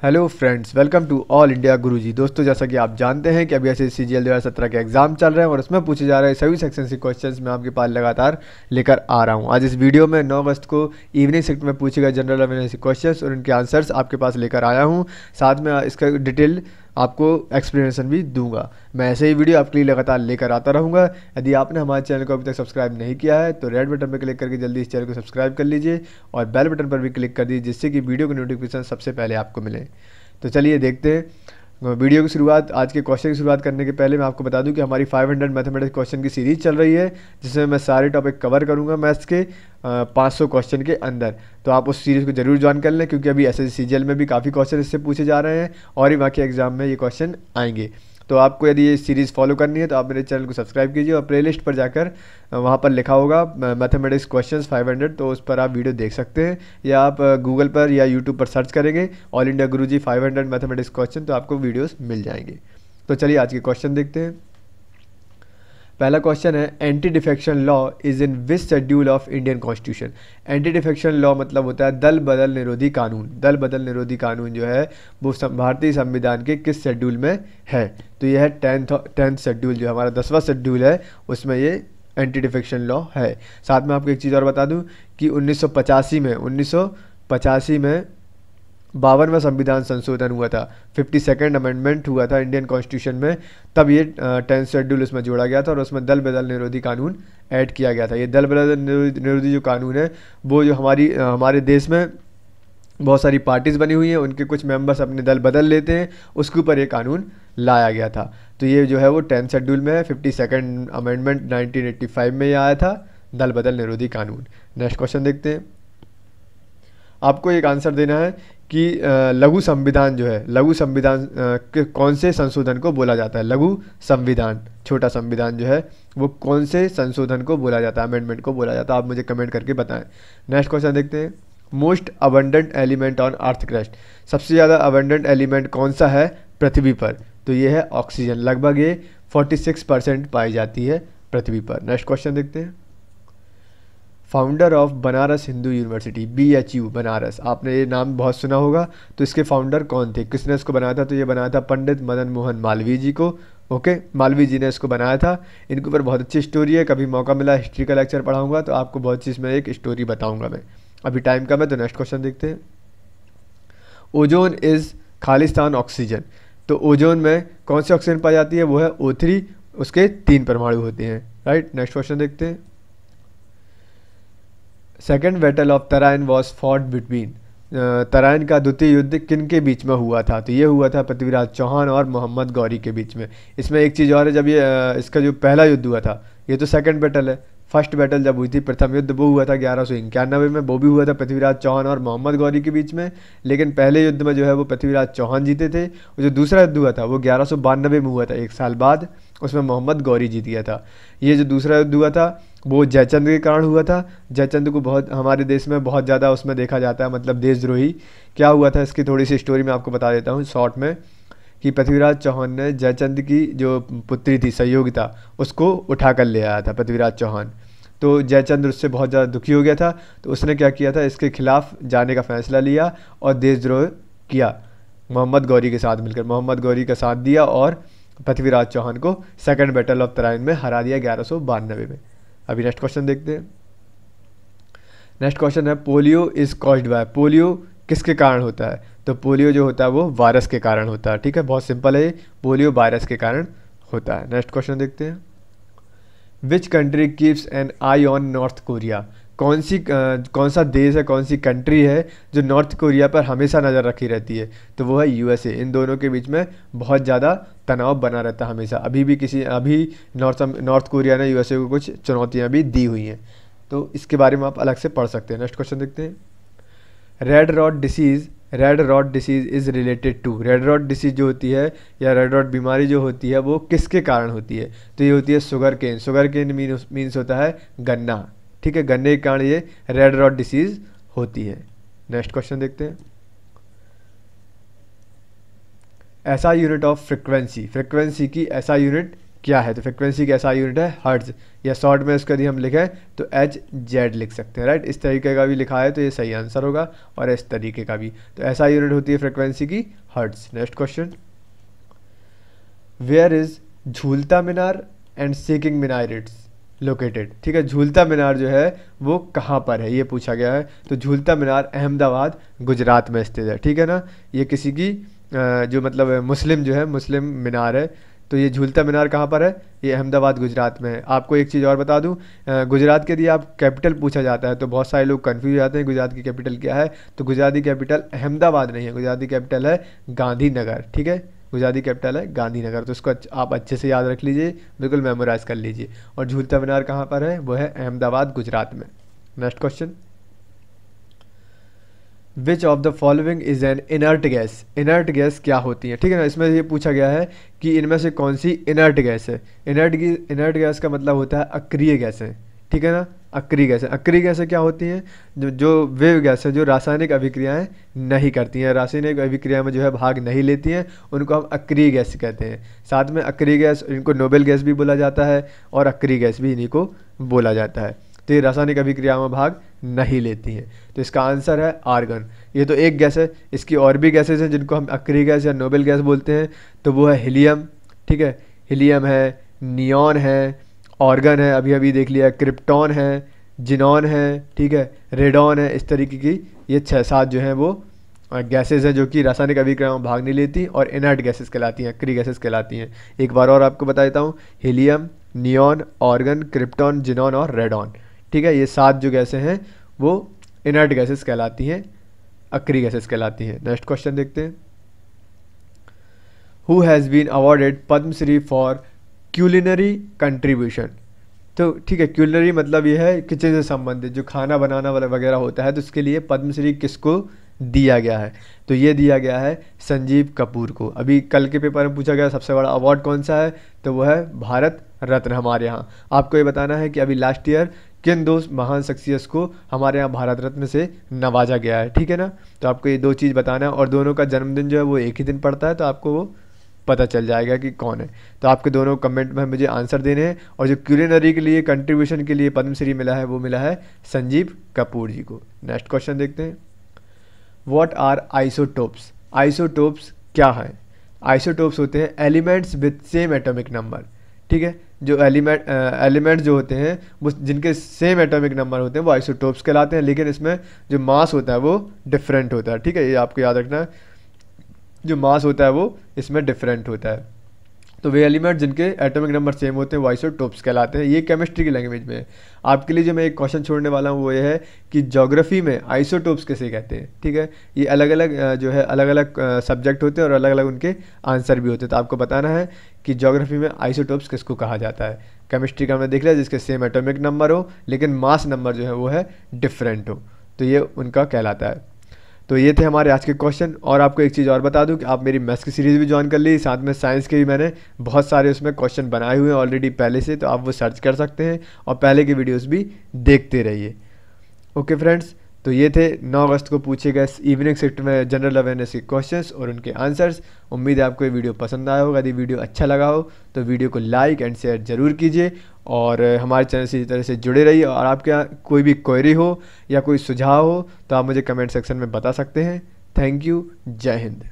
Hello friends, welcome to all India Guruji. दोस्तों, जैसा कि आप जानते हैं कि अभी ऐसे CGL 2017 के एग्जाम चल रहे हैं और उसमें पूछे जा रहे सभी सेक्शन के क्वेश्चंस मैं आपके पास लगातार लेकर आ रहा हूं। आज इस वीडियो में 9 अगस्त को इवनिंग शिफ्ट में पूछे गए जनरल अवेयरनेस क्वेश्चंस और उनके आंसर्स आपके पास लेकर आया हूं। साथ में इसका डिटेल आपको एक्सप्लेनेशन भी दूंगा। मैं ऐसे ही वीडियो आपके लिए लगातार लेकर आता रहूँगा। यदि आपने हमारे चैनल को अभी तक सब्सक्राइब नहीं किया है तो रेड बटन पर क्लिक करके जल्दी इस चैनल को सब्सक्राइब कर लीजिए और बेल बटन पर भी क्लिक कर दीजिए, जिससे कि वीडियो की नोटिफिकेशन सबसे पहले आपको मिले। तो चलिए देखते हैं वीडियो की शुरुआत। आज के क्वेश्चन की शुरुआत करने के पहले मैं आपको बता दूं कि हमारी 500 मैथमेटिक्स क्वेश्चन की सीरीज़ चल रही है, जिसमें मैं सारे टॉपिक कवर करूंगा मैथ्स के 500 क्वेश्चन के अंदर। तो आप उस सीरीज़ को जरूर ज्वाइन कर लें, क्योंकि अभी SSC CGL में भी काफ़ी क्वेश्चन इससे पूछे जा रहे हैं और ही बाकी एग्जाम में ये क्वेश्चन आएंगे। तो आपको यदि ये सीरीज़ फॉलो करनी है तो आप मेरे चैनल को सब्सक्राइब कीजिए और प्लेलिस्ट पर जाकर वहाँ पर लिखा होगा मैथमेटिक्स क्वेश्चंस 500, तो उस पर आप वीडियो देख सकते हैं, या आप गूगल पर या यूट्यूब पर सर्च करेंगे ऑल इंडिया गुरुजी 500 मैथमेटिक्स क्वेश्चन, तो आपको वीडियोस मिल जाएंगे। तो चलिए आज के क्वेश्चन देखते हैं। पहला क्वेश्चन है, anti defection law is in which schedule of Indian constitution. Anti defection law मतलब होता है दल बदल निरोधी कानून। दल बदल निरोधी कानून जो है वो भारतीय संविधान के किस शेड्यूल में है? तो ये है 10th शेड्यूल, जो हमारा 10वां शेड्यूल है, उसमें ये एंटी डिफेक्शन लॉ है। साथ में आपको एक चीज़ और बता दूं कि 1985 में 52वां संविधान संशोधन हुआ था, 52nd अमेंडमेंट हुआ था इंडियन कॉन्स्टिट्यूशन में, तब ये 10th शेड्यूल उसमें जोड़ा गया था और उसमें दल बदल निरोधी कानून ऐड किया गया था। ये दल बदल निरोधी जो कानून है वो जो हमारे देश में बहुत सारी पार्टीज़ बनी हुई हैं, उनके कुछ मेंबर्स अपने दल बदल लेते हैं, उसके ऊपर ये कानून लाया गया था। तो ये जो है वो 10th शेड्यूल में है, 52nd अमेंडमेंट 1985 में ये आया था, दल बदल निरोधी कानून। नेक्स्ट क्वेश्चन देखते हैं। आपको एक आंसर देना है कि लघु संविधान जो है, लघु संविधान के कौन से संशोधन को बोला जाता है? लघु संविधान, छोटा संविधान जो है वो कौन से संशोधन को बोला जाता है, अमेंडमेंट को बोला जाता है? आप मुझे कमेंट करके बताएं। नेक्स्ट क्वेश्चन देखते हैं। Most abundant element on earth crust. सबसे ज़्यादा अबंडेंट एलिमेंट कौन सा है पृथ्वी पर? तो ये है ऑक्सीजन। लगभग ये 46% पाई जाती है पृथ्वी पर। नेक्स्ट क्वेश्चन देखते हैं। Founder of Banaras Hindu university, BHU Banaras, आपने ये नाम बहुत सुना होगा। तो इसके फाउंडर कौन थे, किसने इसको बनाया था? तो ये बनाया था पंडित मदन मोहन मालवीय जी को। ओके, मालवीय जी ने इसको बनाया था। इनके ऊपर बहुत अच्छी स्टोरी है, कभी मौका मिला हिस्ट्री का लेक्चर पढ़ाऊंगा तो आपको बहुत चीज़ में एक स्टोरी बताऊंगा मैं। अभी टाइम कम है तो नेक्स्ट क्वेश्चन देखते हैं। Ozone is Khalistan oxygen. तो ओजोन में कौन सी ऑक्सीजन पाई जाती है? वो है O3, उसके 3 परमाणु होते हैं। राइट, नेक्स्ट क्वेश्चन देखते हैं। Second battle of Tarain was fought between. Tarain का द्वितीय युद्ध किन के बीच में हुआ था? तो ये हुआ था पृथ्वीराज चौहान और मोहम्मद गौरी के बीच में। इसमें एक चीज़ और है, जब ये इसका जो पहला युद्ध हुआ था, ये तो सेकंड बैटल है। फर्स्ट बैटल जब हुई थी, प्रथम युद्ध, वो हुआ था 1191 में, वो भी हुआ था पृथ्वीराज चौहान और मोहम्मद गौरी के बीच में। लेकिन पहले युद्ध में जो है वो पृथ्वीराज चौहान जीते थे, और जो दूसरा युद्ध हुआ था वो 1192 में हुआ था, 1 साल बाद, उसमें मोहम्मद गौरी जीत गया था। ये जो दूसरा युद्ध हुआ था वो जयचंद के कारण हुआ था। जयचंद को बहुत हमारे देश में बहुत ज़्यादा उसमें देखा जाता है, मतलब देशद्रोही। क्या हुआ था इसकी थोड़ी सी स्टोरी मैं आपको बता देता हूँ शॉर्ट में, कि पृथ्वीराज चौहान ने जयचंद की जो पुत्री थी संयोगिता, उसको उठा कर ले आया था पृथ्वीराज चौहान। तो जयचंद उससे बहुत ज़्यादा दुखी हो गया था, तो उसने क्या किया था, इसके खिलाफ जाने का फैसला लिया और देशद्रोह किया। मोहम्मद गौरी के साथ मिलकर मोहम्मद गौरी का साथ दिया और पृथ्वीराज चौहान को सेकंड बैटल ऑफ तराइन में हरा दिया 1192 में। अभी नेक्स्ट क्वेश्चन देखते हैं। नेक्स्ट क्वेश्चन है, polio is caused by. Polio किसके कारण होता है? तो पोलियो जो होता है वो वायरस के कारण होता है। ठीक है, बहुत सिंपल है, पोलियो वायरस के कारण होता है। नेक्स्ट क्वेश्चन देखते हैं। Which country keeps an eye on North Korea. कौन सा देश है, कौन सी कंट्री है जो नॉर्थ कोरिया पर हमेशा नज़र रखी रहती है? तो वो है USA। इन दोनों के बीच में बहुत ज़्यादा तनाव बना रहता है हमेशा। अभी नॉर्थ कोरिया ने USA को कुछ चुनौतियाँ भी दी हुई हैं, तो इसके बारे में आप अलग से पढ़ सकते हैं। नेक्स्ट क्वेश्चन देखते हैं। Red rot disease is related to. Red rot disease जो होती है, या रेड रॉट बीमारी जो होती है, वो किसके कारण होती है? तो ये होती है sugar cane. Sugar cane means होता है गन्ना। ठीक है, गन्ने के कारण ये रेड रॉट डिसीज़ होती है। नेक्स्ट क्वेश्चन देखते हैं। ऐसा यूनिट ऑफ फ्रीक्वेंसी की ऐसा यूनिट क्या है, तो फ्रिक्वेंसी का ऐसा यूनिट है हर्ट्ज, या शॉर्ट में इसको यदि हम लिखें तो एच जेड लिख सकते हैं, राइट। इस तरीके का भी लिखा है तो ये सही आंसर होगा, और इस तरीके का भी, तो ऐसा यूनिट होती है फ्रिक्वेंसी की hertz. Next question, where is Jhulta Minar and shaking minarets located, ठीक है। झूलता मीनार जो है वो कहाँ पर है, ये पूछा गया है। तो झूलता मीनार अहमदाबाद गुजरात में स्थित है, ठीक है ना। ये किसी की जो मतलब मुस्लिम जो है, मुस्लिम मीनार है। तो ये झूलता मीनार कहाँ पर है, ये अहमदाबाद गुजरात में है। आपको एक चीज़ और बता दूँ, गुजरात के यदि आप कैपिटल पूछा जाता है तो बहुत सारे लोग कन्फ्यूज हो जाते हैं गुजरात की कैपिटल क्या है। तो गुजरात की कैपिटल अहमदाबाद नहीं है, गुजरात की कैपिटल है गांधीनगर, ठीक है। गुजरात की कैपिटल है गांधीनगर, तो इसको आप अच्छे से याद रख लीजिए, बिल्कुल मेमोराइज कर लीजिए। और झूलता मीनार कहाँ पर है, वो है अहमदाबाद गुजरात में। Next question, which of the following is an inert gas, inert gas क्या होती है, ठीक है ना। इसमें ये पूछा गया है कि इनमें से कौन सी इनर्ट गैस है। इनर्ट गैस का मतलब होता है अक्रिय गैसें, ठीक है ना। अक्रिय गैसें, अक्रिय गैसें क्या होती हैं, जो वे गैस है जो रासायनिक अभिक्रियाएं नहीं करती हैं, रासायनिक अभिक्रिया में जो है भाग नहीं लेती हैं, उनको हम अक्रिय गैस कहते हैं। साथ में अक्रिय गैस, इनको नोबेल गैस भी बोला जाता है, और अक्रिय गैस भी इन्हीं को बोला जाता है। तो ये रासायनिक अभिक्रिया में भाग नहीं लेती हैं। तो इसका आंसर है आर्गन। ये तो एक गैस है, इसकी और भी गैसेज हैं जिनको हम अक्रिय गैस या नोबेल गैस बोलते हैं। तो वो है हीलियम, ठीक है, हीलियम है, नियॉन है, ऑर्गन है, अभी अभी देख लिया, क्रिप्टॉन है, जिनॉन है, ठीक है, रेडॉन है। इस तरीके की ये 6-7 जो हैं वो गैसेज हैं जो कि रासायनिक अभिक्रिया में भाग नहीं लेती और इनर्ट गैसेज कहलाती हैं, अक्रिय गैसेज कहलाती हैं। एक बार और आपको बता देता हूँ, helium, neon, organ, krypton, xenon और रेडॉन, ठीक है। ये 7 जो गैसें हैं वो इनर्ट गैसेस कहलाती हैं, अक्रिय गैसेस कहलाती हैं। नेक्स्ट क्वेश्चन देखते हैं, who has been awarded Padma Shri for culinary contribution. तो ठीक है, क्यूलिनरी मतलब ये है किचन से संबंधित, जो खाना बनाना वाला वगैरह होता है, तो उसके लिए पद्मश्री किसको दिया गया है। तो ये दिया गया है संजीव कपूर को। अभी कल के पेपर में पूछा गया सबसे बड़ा अवार्ड कौन सा है, तो वो है भारत रत्न हमारे यहाँ। आपको ये बताना है कि अभी लास्ट ईयर किन 2 महान शख्सियत को हमारे यहाँ भारत रत्न से नवाजा गया है, ठीक है ना। तो आपको ये 2 चीज़ बताना है, और दोनों का जन्मदिन जो है वो एक ही दिन पड़ता है, तो आपको वो पता चल जाएगा कि कौन है। तो आपके दोनों कमेंट में मुझे आंसर देने हैं। और जो क्यूलिनरी के लिए कंट्रीब्यूशन के लिए पद्मश्री मिला है वो मिला है संजीव कपूर जी को। नेक्स्ट क्वेश्चन देखते हैं, व्हाट आर आइसोटोप्स। आइसोटोप्स क्या है, आइसोटोप्स होते हैं elements with same atomic number, ठीक है। जो एलिमेंट जो होते हैं वो जिनके सेम एटॉमिक नंबर होते हैं वो आइसोटोप्स कहलाते हैं, लेकिन इसमें जो मास होता है वो डिफरेंट होता है, ठीक है। ये आपको याद रखना है, जो मास होता है वो इसमें डिफरेंट होता है। तो वे एलिमेंट जिनके एटॉमिक नंबर सेम होते हैं वो आइसोटोप्स कहलाते हैं। ये केमिस्ट्री की लैंग्वेज में है। आपके लिए जो मैं एक क्वेश्चन छोड़ने वाला हूँ वो ये है कि ज्योग्राफी में आइसोटोप्स किसे कहते हैं, ठीक है। ये अलग अलग जो है अलग अलग सब्जेक्ट होते हैं और अलग अलग उनके आंसर भी होते हैं। तो आपको बताना है कि ज्योग्राफी में आइसोटोप्स किसको कहा जाता है। केमिस्ट्री का हमने देख लिया जिसके सेम एटॉमिक नंबर हो लेकिन मास नंबर जो है वो है डिफरेंट हो, तो ये उनका कहलाता है। तो ये थे हमारे आज के क्वेश्चन। और आपको एक चीज़ और बता दूं कि आप मेरी मैथ्स की सीरीज़ भी ज्वाइन कर ली, साथ में साइंस के भी मैंने बहुत सारे उसमें क्वेश्चन बनाए हुए हैं ऑलरेडी पहले से, तो आप वो सर्च कर सकते हैं और पहले की वीडियोस भी देखते रहिए। ओके फ्रेंड्स, तो ये थे 9 अगस्त को पूछे गए इवनिंग शिफ्ट में जनरल अवेयरनेस के क्वेश्चंस और उनके आंसर्स। उम्मीद है आपको ये वीडियो पसंद आया होगा। यदि वीडियो अच्छा लगा हो तो वीडियो को लाइक एंड शेयर ज़रूर कीजिए और हमारे चैनल से इसी तरह से जुड़े रहिए। और आपके यहाँ कोई भी क्वेरी हो या कोई सुझाव हो तो आप मुझे कमेंट सेक्शन में बता सकते हैं। थैंक यू, जय हिंद।